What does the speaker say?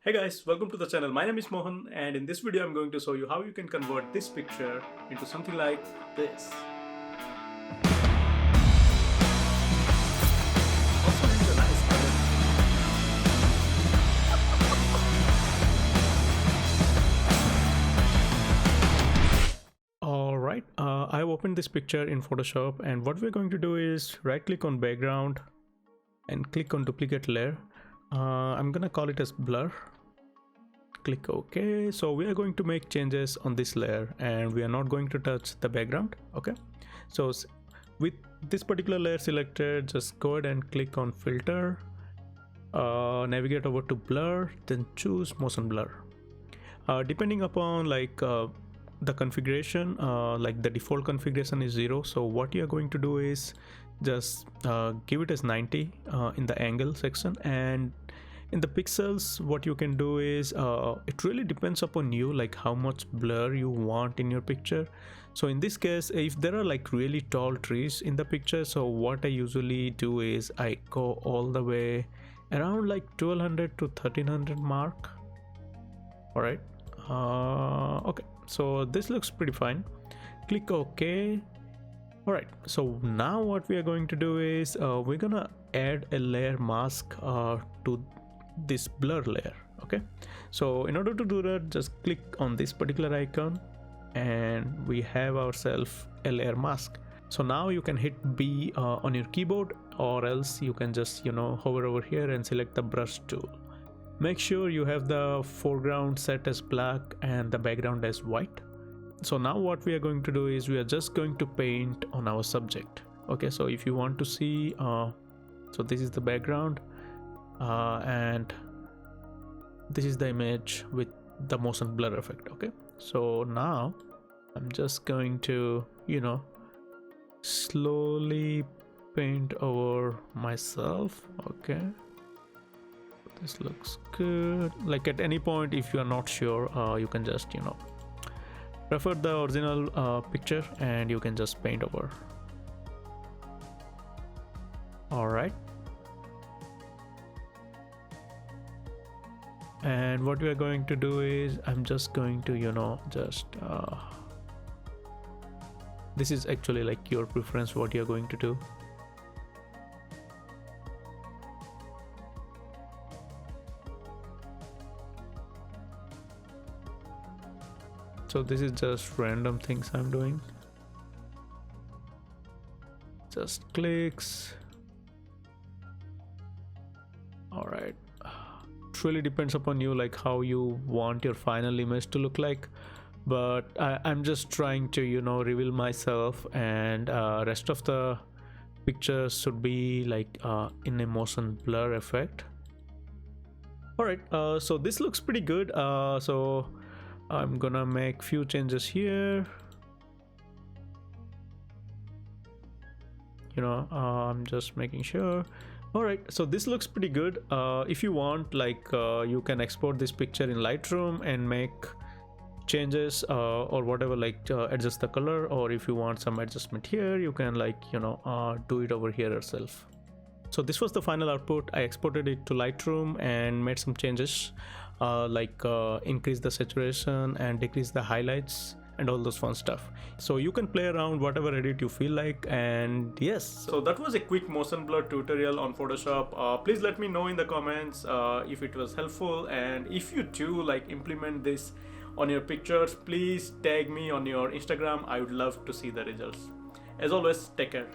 Hey guys, welcome to the channel. My name is Mohan, and in this video I'm going to show you how you can convert this picture into something like this. Also needs a nice color. Alright, I've opened this picture in Photoshop, and what we're going to do is right click on background and click on duplicate layer. I'm gonna call it as blur. Click OK. So we are going to make changes on this layer and we are not going to touch the background. Okay, so with this particular layer selected, just go ahead and click on filter, navigate over to blur, then choose motion blur. Depending upon the configuration, like the default configuration is 0, so what you are going to do is just give it as 90 in the angle section, and in the pixels what you can do is it really depends upon you, like how much blur you want in your picture. So in this case, if there are like really tall trees in the picture, so what I usually do is I go all the way around like 1200 to 1300 mark. All right, okay, so this looks pretty fine. Click OK. All right, so now what we are going to do is we're gonna add a layer mask to this blur layer. Okay, so in order to do that, just click on this particular icon and we have ourselves a layer mask. So now you can hit B on your keyboard, or else you can just hover over here and select the brush tool. Make sure you have the foreground set as black and the background as white. So now what we are going to do is we are just going to paint on our subject. Okay, so if you want to see, so this is the background and this is the image with the motion blur effect. Okay, so now I'm just going to slowly paint over myself. Okay, this looks good. Like at any point if you are not sure, you can just refer the original picture and you can just paint over. All right, and what we are going to do is I'm just going to this is actually like your preference what you're going to do. So this is just random things I'm doing, just clicks. All right, it really depends upon you, like how you want your final image to look like, but I'm just trying to reveal myself, and rest of the pictures should be like in a motion blur effect. All right, so this looks pretty good. So I'm gonna make few changes here. I'm just making sure. All right, so this looks pretty good. If you want, you can export this picture in Lightroom and make changes or whatever, adjust the color, or if you want some adjustment here, you can do it over here yourself. So this was the final output. I exported it to Lightroom and made some changes, increase the saturation and decrease the highlights and all those fun stuff. So you can play around whatever edit you feel like. And yes, so that was a quick motion blur tutorial on Photoshop. Please let me know in the comments if it was helpful, and if you do implement this on your pictures, please tag me on your Instagram. I would love to see the results. As always, take care.